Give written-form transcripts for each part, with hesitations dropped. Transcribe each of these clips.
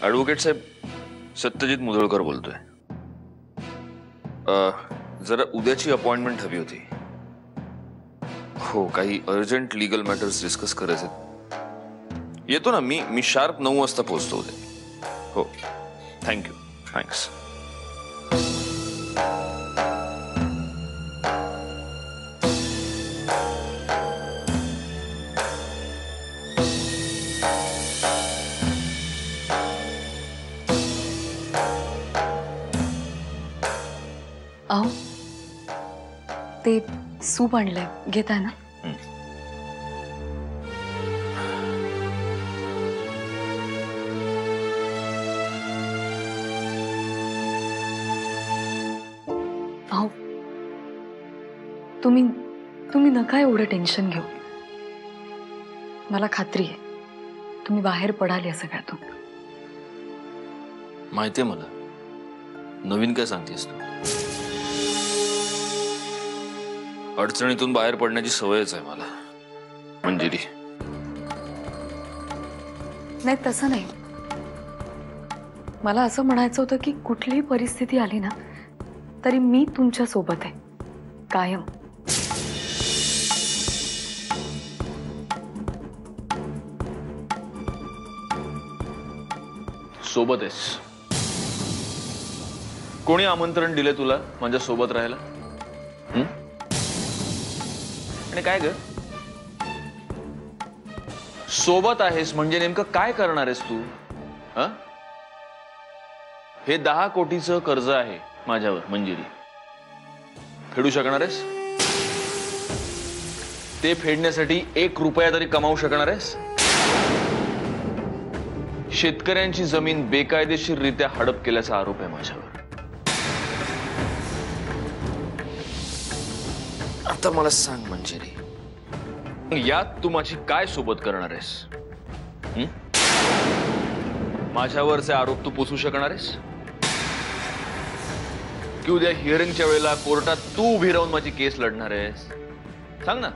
Advocate साहेब, सत्यजित मुधोळकर बोलतोय. जरा उद्याची अपॉइंटमेंट हवी होती. हो, काही अर्जंट लीगल मॅटर्स डिस्कस करायचे. येतो ना मी शार्प 9 वाजता पोहोचतो उद्या. हो, थँक्यू. थँक्स. अहो, ते सूप आणलंय, घेताय ना? अहो, तुम्ही नका एवढं टेन्शन घेऊ. मला खात्री आहे तुम्ही बाहेर पडाल या सगळ्यातून. माहितीये मला. नवीन काय सांगतेस तू? अडचणीतून बाहेर पडण्याची सवयच आहे मला, मंजिरी. नाही, तसं नाही. मला असं म्हणायचं होतं की कुठलीही परिस्थिती आली ना तरी मी तुमच्या सोबत आहे, कायम. सोबत आहेस? कोणी आमंत्रण दिले तुला माझ्या सोबत राहायला? आणि काय ग, सोबत आहेस म्हणजे नेमकं काय करणार आहेस तू? हे 10 कोटीचं कर्ज आहे माझ्यावर, मंजिरी. फेडू शकणार आहेस? ते फेडण्यासाठी 1 रुपया तरी कमावू शकणार आहेस? शेतकऱ्यांची जमीन बेकायदेशीररित्या हडप केल्याचा आरोप आहे माझ्यावर. आता मला सांग मंजिरी, यात तू माझी काय सोबत करणार आहेस? माझ्यावरचे आरोप तू पुसू शकणार आहेस की उद्या हिअरिंगच्या वेळेला कोर्टात तू उभी राहून माझी केस लढणार आहेस? सांग ना.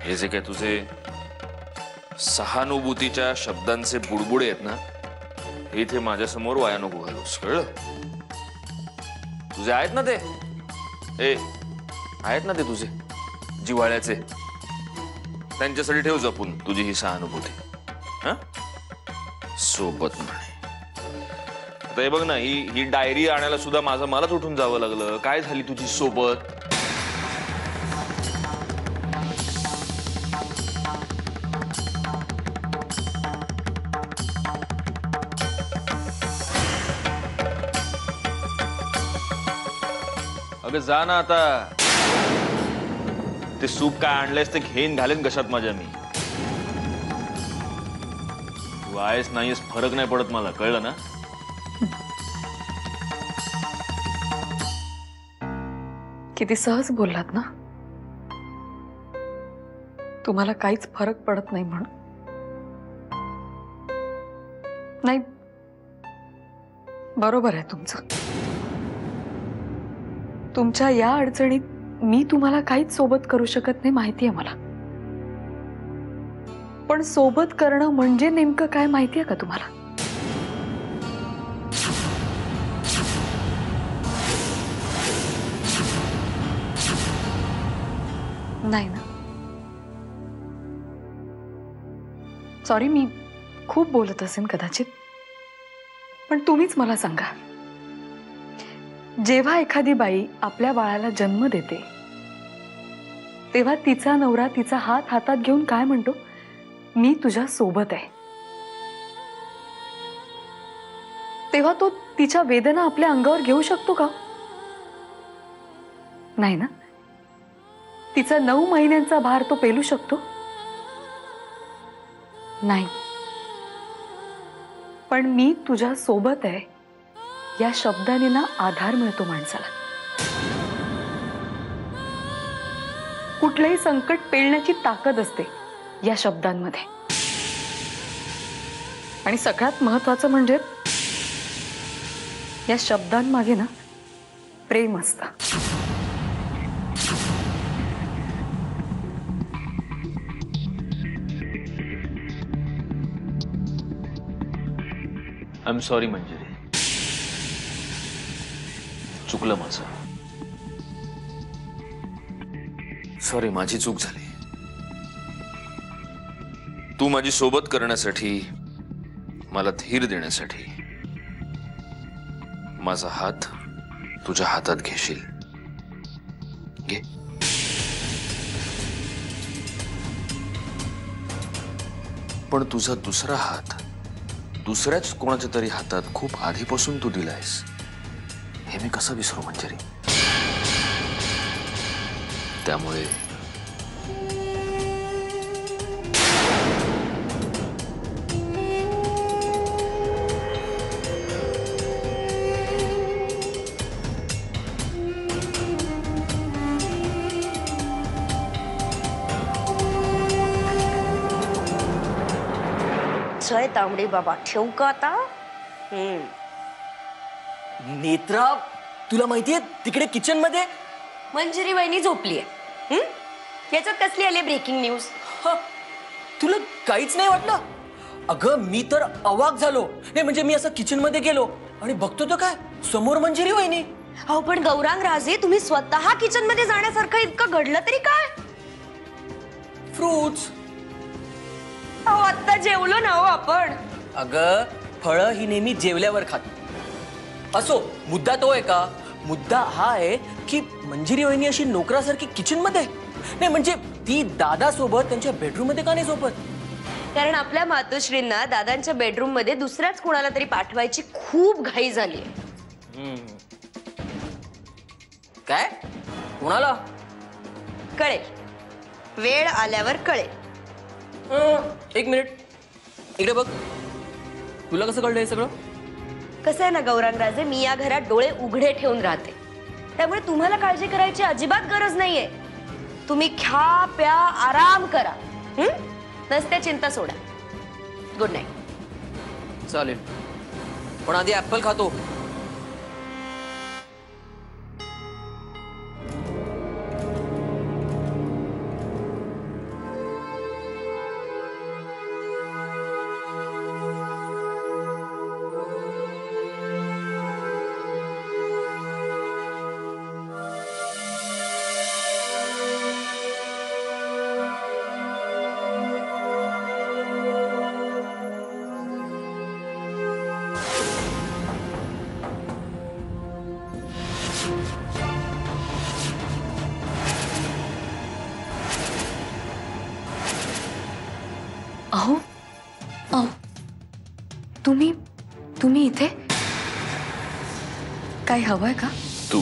हे जे काय तुझे सहानुभूतीच्या शब्दांचे बुडबुडे आहेत ना, हे इथे माझ्यासमोर वाया नको घालूस, कळलं? तुझे आहेत ना ते, आहेत ना ते तुझे जिव्हाळ्याचे, त्यांच्यासाठी ठेव जपून तुझी ही सहानुभूती. सोबत म्हणे. आता हे बघ ना, ही डायरी आणायला सुद्धा मलाच उठून जावं लागलं. काय झाली तुझी सोबत? अगं जा ना आता. ते सूप काय आणलंयस ते घेऊन घालेन कशात माझ्या मी. तू आहेस नाहीस फरक नाही पडत मला, कळलं ना? किती सहज बोललात ना. तुम्हाला काहीच फरक पडत नाही म्हणून. नाही, बरोबर आहे तुमचं. तुमच्या या अडचणीत मी तुम्हाला काहीच सोबत करू शकत नाही, माहिती आहे मला. पण सोबत करणं म्हणजे नेमकं काय माहिती आहे का तुम्हाला? नाही ना. सॉरी, मी खूप बोलत असेन कदाचित, पण तुम्हीच मला सांगा, जेव्हा एखादी बाई आपल्या बाळाला जन्म देते तेव्हा तिचा नवरा तिचा हात हातात घेऊन काय म्हणतो? मी तुझ्या सोबत आहे. तेव्हा तो तिच्या वेदना आपल्या अंगावर घेऊ शकतो का? नाही ना. तिचा 9 महिन्यांचा भार तो पेलू शकतो? नाही. पण मी तुझ्या सोबत आहे या शब्दाने ना आधार मिळतो माणसाला. कुठलेही संकट पेलण्याची ताकद असते या शब्दांमध्ये. आणि सगळ्यात महत्त्वाचं म्हणजे या शब्दांमागे ना प्रेम असतं. आय एम सॉरी मंजिरी, चुकलं माझं. सॉरी, माझी चूक झाली. तू माझी सोबत करण्यासाठी, मला धीर देण्यासाठी माझा हात तुझ्या हातात घेशील. घे. पण तुझा दुसरा हात दुसऱ्याच कोणाच्या तरी हातात खूप आधीपासून तू दिलायस, हे मी कसं विसरू मंजिरी. त्यामुळे जय तांबडी बाबा, ठेवू का आता? नेत्रा, तुला माहितीये तिकडे किचन मध्ये मंजिरी वहिनी झोपलीये. याच्यात कसली आली ब्रेकिंग न्यूज? तुला काहीच नाही वाटलं? अगं मी तर अवाक झालो. नाही म्हणजे मी असं किचन मध्ये गेलो आणि बघतो तर काय, समोर मंजिरी वहिनी. अहो पण गौरांग राजे, तुम्ही स्वतः किचन मध्ये जाण्यासारखं इतकं घडलं तरी काय? फ्रुट्स. अहो आता जेवलो ना हो आपण. अगं फळं ही नेहमी जेवल्यावर खात. असो, मुद्दा तो आहे का? मुद्दा हा आहे की मंजिरी वहिनी अशी नोकरासारखी किचन मध्ये नाही, म्हणजे ती दादा सोबत त्यांच्या बेडरूम मध्ये का नाही झोपत? कारण आपल्या मातोश्रींना दादांच्या बेडरूम मध्ये दुसऱ्याच कोणाला तरी पाठवायची खूप घाई झाली. काय? कोणाला? कळेल, वेळ आल्यावर कळेल. एक मिनिट इकडे बघ. तुला कसं कळलं हे सगळं? कसं आहे ना गौरांग राजे, मी या घरात डोळे उघडे ठेवून राहते, त्यामुळे तुम्हाला काळजी करायची अजिबात गरज नाहीये. तुम्ही खा प्या आराम करा. नसत्या चिंता सोडा. Good night. चालेल, पण आधी ऍपल खातो. अहो अहो, तुम्ही इथे काय हवंय का? तू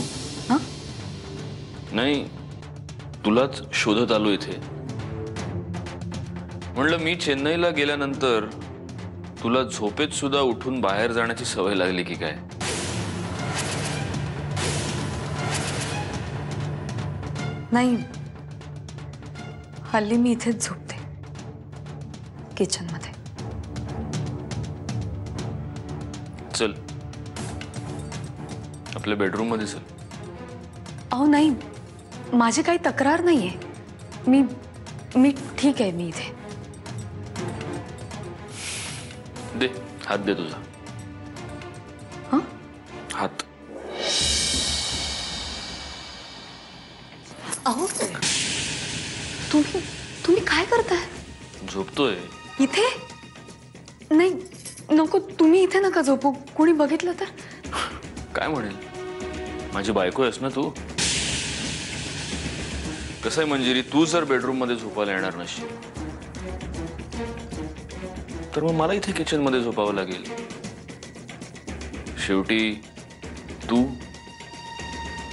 हा? नाही, तुलाच शोधत आलो इथे. म्हणलं मी चेन्नईला गेल्यानंतर तुला झोपेत सुद्धा उठून बाहेर जाण्याची सवय लागली की काय? नाही, हल्ली मी इथेच झोपते किचन मध्ये. चल आपल्या बेडरूम मध्ये चल. अहो नाही, माझी काही तक्रार नाहीये. मी ठीक आहे. मी इथे. दे हात, दे तुझा हा? हात. अहो तुम्ही काय करताय? झोपतोय इथे? नाही नको, तुम्ही इथे नका झोपू. कोणी बघितलं तर? काय म्हणेल? माझी बायको आहेस ना तू. कसं आहे मंजिरी, तू जर बेडरूम मध्ये झोपायला येणार नसशील तर मग मला इथे किचन मध्ये झोपावं लागेल. शेवटी तू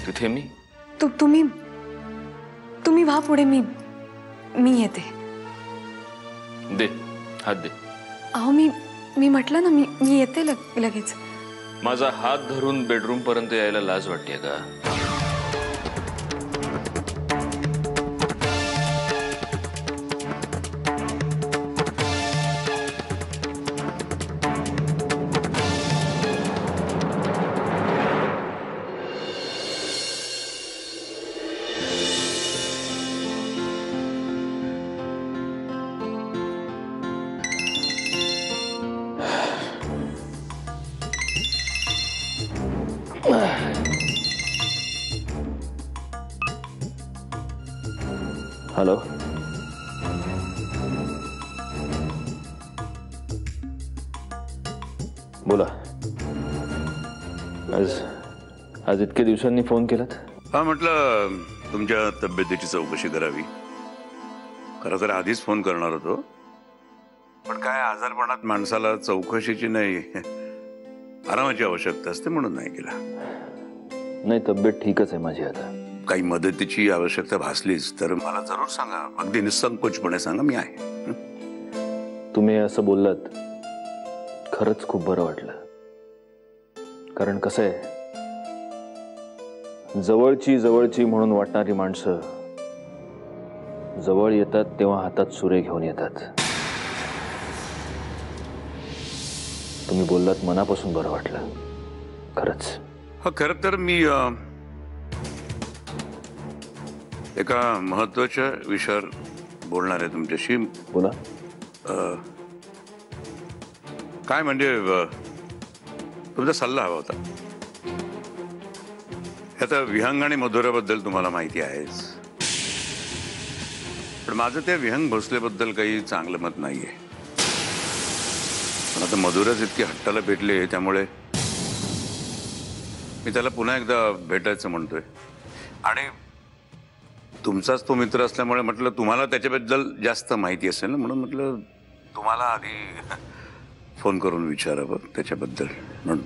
तिथे, मी. तुम्ही व्हा पुढे. मी येते. दे हात, दे. अहो मी म्हटलं ना, मी येते लगेच. माझा हात धरून बेडरूम पर्यंत यायला लाज वाटते का? बोला. आज आज इतक्या दिवसांनी फोन केलात? हा, म्हटलं तुमच्या तब्येतीची चौकशी करावी. खरं तर आधीच फोन करणार होतो, पण काय आजारपणात माणसाला चौकशीची नाही आरामाची आवश्यकता असते म्हणून नाही केला. नाही, तब्येत ठीकच आहे माझी आता. काही मदतीची आवश्यकता भासलीच तर मला जरूर सांगा. अगदी निसंकोचपणे सांगा, मी आहे. तुम्ही असं बोललात खरंच खूप बरं वाटलं. कारण कसं आहे, जवळची जवळची म्हणून वाटणारी माणसं जवळ येतात तेव्हा हातात सुरे घेऊन येतात. तुम्ही बोललात मनापासून बरं वाटलं खरंच. हा, खरं तर मी एका महत्वाच्या विषयावर बोलणार आहे तुमच्याशी. बोला. काय म्हणजे तुमचा सल्ला हवा होता. आता विहंग आणि मधुराबद्दल तुम्हाला माहिती आहेच, पण माझं त्या विहंग भोसलेबद्दल काही चांगलं मत नाहीये. पण आता मधुराच इतकी हट्टाला पेटले, त्यामुळे मी त्याला पुन्हा एकदा भेटायचं म्हणतोय. आणि तुमचाच तो मित्र असल्यामुळे म्हटलं तुम्हाला त्याच्याबद्दल जास्त माहिती असेल ना, म्हणून म्हटलं तुम्हाला आधी फोन करून विचारावं त्याच्याबद्दल म्हणून.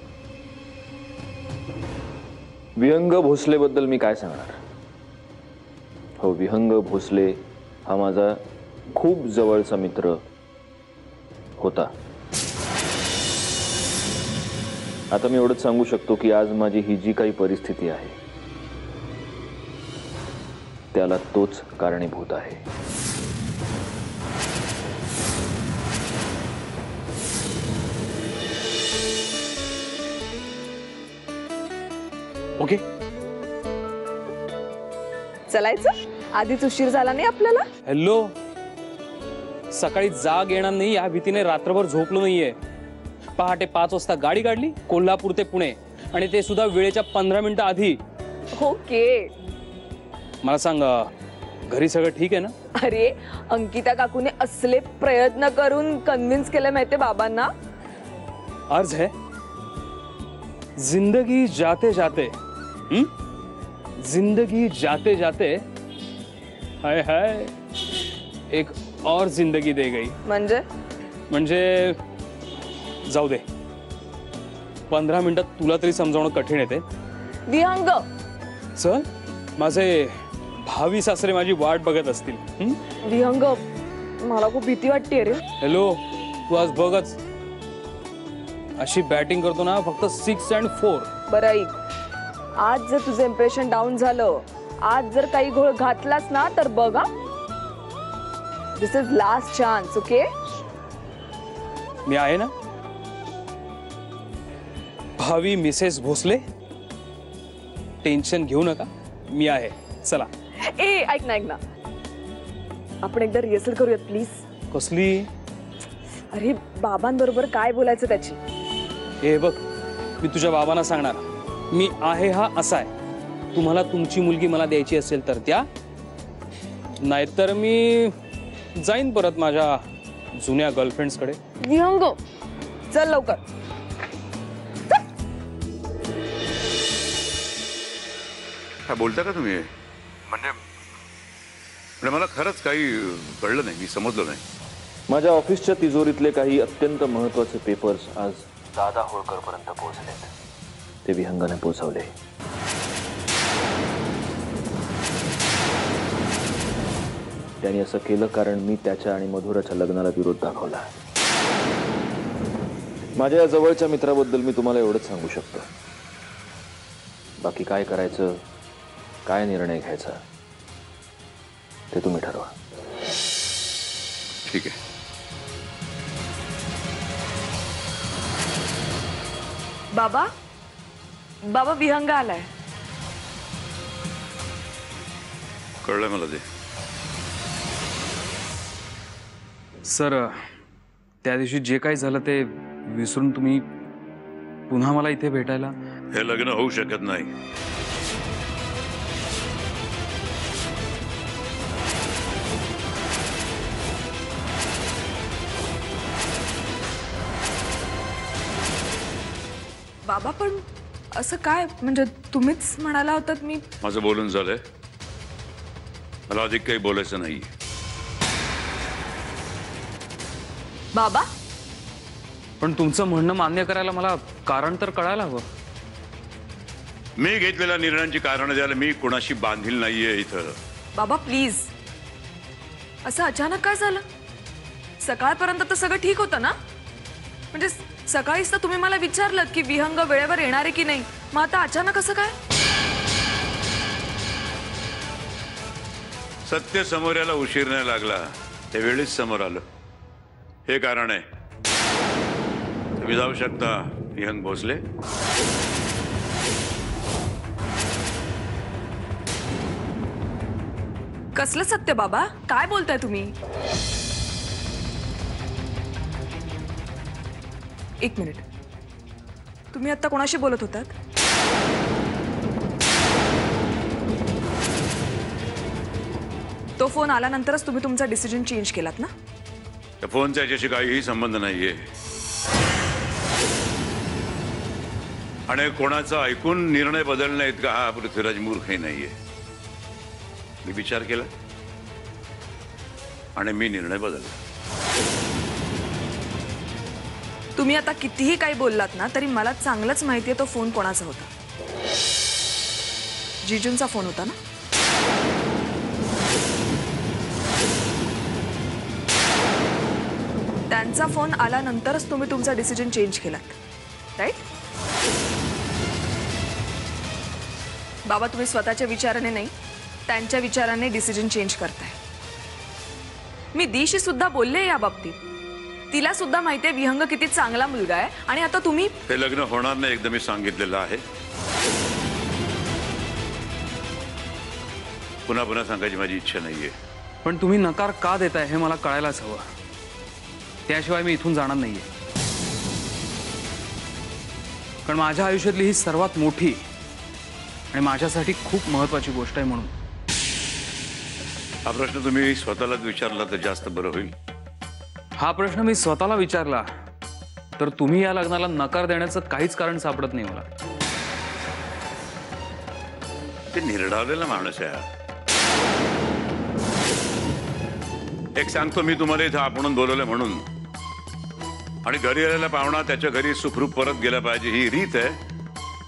विहंग भोसलेबद्दल मी काय सांगणार. हो, विहंग भोसले हा माझा खूप जवळचा मित्र होता. आता मी एवढंच सांगू शकतो की आज माझी ही जी काही परिस्थिती आहे त्याला तोच कारणीभूत आहे. ओके, चलायचं? आधीच उशीर झाला नाही आपल्याला? हॅलो. सकाळी जाग येणार नाही या भीतीने रात्रभर झोपलो नाहीये. पहाटे 5 वाजता गाडी काढली कोल्हापूर ते पुणे, आणि ते सुद्धा वेळेच्या 15 मिनिटं आधी. ओके. मला सांग, घरी सगळं ठीक आहे ना? अरे, अंकिता काकूने असले प्रयत्न करून कन्व्हिन्स केलं माहितीये बाबांना. अर्ज है जिंदगी जाते जाते, जिंदगी जाते जाते हाय हाय एक और जिंदगी दे गई. म्हणजे जाऊ दे, 15 मिनिटात तुला तरी समजावणं कठीण येते. विहंग, चल, माझे भावी सासरे माझी वाट बघत असतील. विहंग, मला खूप भीती वाटते रे. हॅलो, तू आज बघच, अशी बॅटिंग करतो ना, फक्त 6 and 4. बरं ऐक, आज जर तुझं इम्प्रेशन डाऊन झालं, आज जर काही घोळ घातलास ना, तर बघा, दिस इज लास्ट चान्स. ओके, मी आहे ना. भावी मिसेस भोसले, टेन्शन घेऊ नका, मी आहे. चला. ए, ऐक ना, आपण एकदा रिहर्सल करूयात प्लीज. कसली? अरे, बाबांबरोबर काय बोलायचं त्याची. हे बघ, मी तुझ्या बाबांना सांगणार, मी आहे हा असा आहे. तुम्हाला तुमची मुलगी मला द्यायची असेल तर द्या, नाहीतर मी जाईन परत माझ्या जुन्या गर्लफ्रेंड्सकडे. विहंग, चल लवकर. काय बोलता का तुम्ही? म्हणजे मला खरंच काही कळलं नाही, मी समजलो नाही. माझ्या ऑफिसच्या तिजोरीतले काही अत्यंत महत्वाचे पेपर्स आज दादा होळकर पर्यंत पोहोचलेत. ते विहंगाने पोहोचवले. त्यांनी असं केलं कारण मी त्याच्या आणि मधुराच्या लग्नाला विरोध दाखवला. माझ्या या जवळच्या मित्राबद्दल मी तुम्हाला एवढंच सांगू शकतो. बाकी काय करायचं, काय निर्णय घ्यायचा ते तुम्ही ठरवा. ठीक आहे. बाबा, बाबा, विहंग आलाय. कळलं मला ते. सर, त्या दिवशी जे काही झालं ते विसरून तुम्ही पुन्हा मला इथे भेटायला. हे लग्न होऊ शकत नाही. बाबा पण असं काय, म्हणजे तुम्हीच म्हणाला होतात मी. माझं बोलून झालंय, मला अधिक काही बोलायचं नाहीये. बाबा पण तुमचं म्हणणं मान्य करायला मला कारण तर कळायला हवं. मी घेतलेल्या निर्णयांची कारण द्यायला मी कोणाशी बांधील नाहीये इथं. बाबा प्लीज, असं अचानक काय झालं? सकाळपर्यंत तर सगळं ठीक होतं ना? म्हणजे सकाळीच तर तुम्ही मला विचारलं की विहंग वेळेवर येणार आहे की नाही, मग आता अचानक असं काय? सत्य समोर यायला उशीर नाही लागला, त्यावेळीच समोर आलं. हे कारण आहे. तुम्ही जाऊ शकता विहंग भोसले. कसलं सत्य बाबा, काय बोलताय तुम्ही? एक मिनिट, तुम्ही आता कोणाशी बोलत होतात? तो फोन आल्यानंतरच तुम्ही तुमचा डिसिजन चेंज केलात ना? त्या फोनचा याच्याशी काहीही संबंध नाहीये. आणि कोणाचा ऐकून निर्णय बदलण्या इतका हा पृथ्वीराज मूर्खही नाहीये. मी विचार केला आणि मी निर्णय बदलला. तुम्ही आता कितीही काही बोललात ना तरी मला चांगलंच माहितीये तो फोन कोणाचा होता. जीजूंचा फोन होता ना? त्यांचा फोन आल्यानंतरच तुम्ही तुमचा डिसिजन चेंज केलात, राईट? बाबा तुम्ही स्वतःच्या विचाराने नाही, त्यांच्या विचाराने डिसिजन चेंज करताय. मी दीशी सुद्धा बोलले या बाबतीत. तिला सुद्धा माहितीये विहंग किती चांगला मुलगा आहे, आणि आता तुम्ही. हे लग्न होणार नाही एकदा मी सांगितलेलं आहे. पुन्हा पुन्हा सांगायची माझी इच्छा नाहीये. पण तुम्ही नकार का देताय हे मला कळायलाच हवं. त्याशिवाय मी इथून जाणार नाहीये. कारण माझ्या आयुष्यातली ही सर्वात मोठी आणि माझ्यासाठी खूप महत्वाची गोष्ट आहे. म्हणून हा प्रश्न तुम्ही स्वतःलाच विचारला तर जास्त बरं होईल. हा प्रश्न मी स्वतःला विचारला तर तुम्ही या लग्नाला नकार देण्याचं काहीच कारण सापडत नाही मला. ते निर्धावलेला माणूस आहे. एक सांगतो मी तुम्हाला, इथं आपण बोलवलं म्हणून, आणि घरी आलेला पाहुणा त्याच्या घरी सुखरूप परत गेला पाहिजे ही रीत आहे.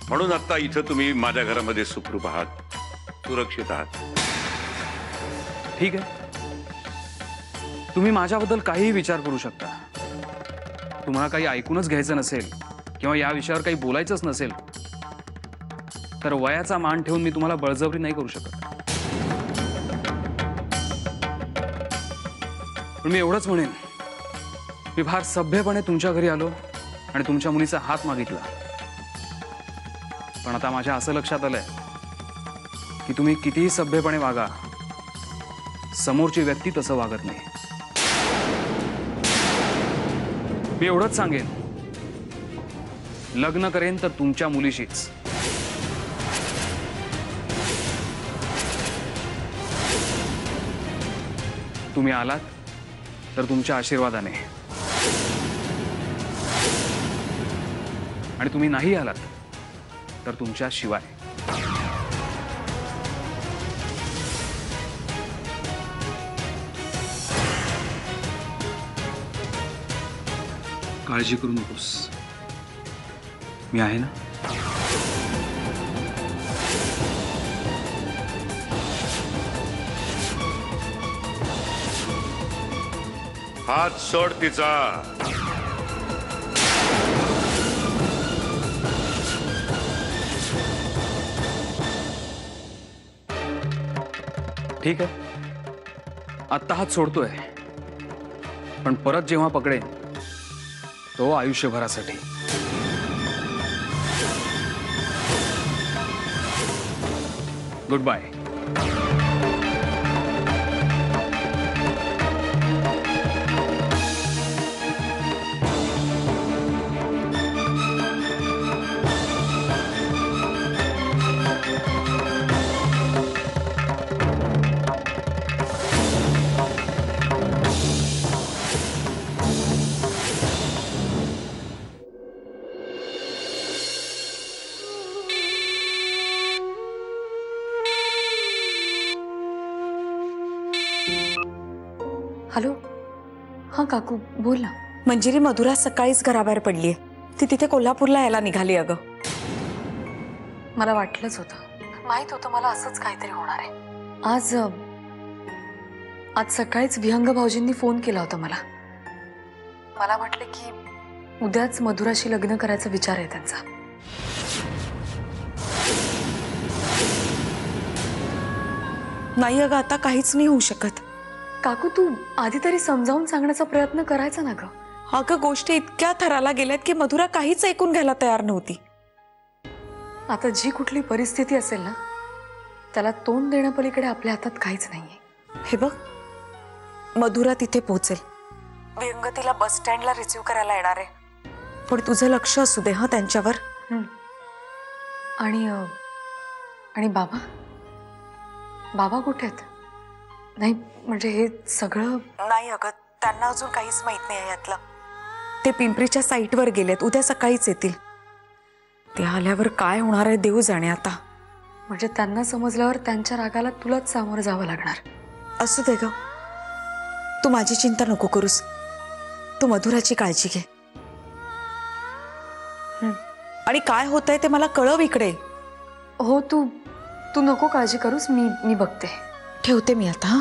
म्हणून आता इथं तुम्ही माझ्या घरामध्ये सुखरूप आहात, सुरक्षित आहात. ठीक आहे, तुम्ही माझ्याबद्दल काहीही विचार करू शकता. तुम्हाला काही ऐकूनच घ्यायचं नसेल किंवा या विषयावर काही बोलायचंच नसेल तर वयाचा मान ठेवून मी तुम्हाला बळजबरी नाही करू शकत. पण मी एवढंच म्हणेन, मी फार सभ्यपणे तुमच्या घरी आलो आणि तुमच्या मुलीचा हात मागितला. पण आता माझ्या असं लक्षात आलंय की तुम्ही कितीही सभ्यपणे वागा, समोरची व्यक्ती तसं वागत नाही. मी एवढंच सांगेन, लग्न करेन तर तुमच्या मुलीशीच. तुम्ही आलात तर तुमच्या आशीर्वादाने, आणि तुम्ही नाही आलात तर तुमच्या शिवाय. काळजी करू नकोस, मी आहे ना. हात सोड तिचा. ठीक आहे, आत्ता हात सोडतोय, पण परत जेव्हा पकडेन तो आयुष्यभरासाठी. Good bye. हॅलो, हां काकू बोल ना. मंजिरी मधुरा सकाळीच घराबाहेर पडलीये. ती तिथे कोल्हापूरला यायला निघाली अगं. मला वाटलंच होतं, माहित होतं मला असंच काहीतरी होणार आहे. आज सकाळीच विहंग भाऊजींनी फोन केला होता मला. मला म्हटलं की उद्याच मधुराशी लग्न करायचा विचार आहे त्यांचा. नाही अगं, आता काहीच नाही होऊ शकत. काकू तू आधी तरी समजावून सांगण्याचा प्रयत्न करायचा ना ग. अगं गोष्टी इतक्या थराला गेल्यात की मधुरा काहीच ऐकून घ्यायला तयार नव्हती. आता जी कुठली परिस्थिती असेल ना, त्याला तोंड देण्यापलीकडे आपल्या हातात काहीच नाहीये. हे बघ, मधुरा तिथे पोहोचेल. विहंग तिला बस स्टँडला रिसीव्ह करायला येणार आहे. पण तुझं लक्ष असू दे हा त्यांच्यावर. आणि बाबा बाबा कुठे आहेत? नाही म्हणजे हे सगळं. नाही अगं, त्यांना अजून काहीच माहित नाही आहे यातलं. ते पिंपरीच्या साईटवर गेलेत, उद्या सकाळीच येतील. ते आल्यावर काय होणार आहे देव जाणे आता. म्हणजे त्यांना समजल्यावर त्यांच्या रागाला तुलाच सामोरं जावं लागणार. असू दे ग, तू माझी चिंता नको करूस. तू मधुराची काळजी घे. आणि काय होतंय ते मला कळव इकडे. हो, तू नको काळजी करूस, मी बघते. ठेवते मी आता. हा.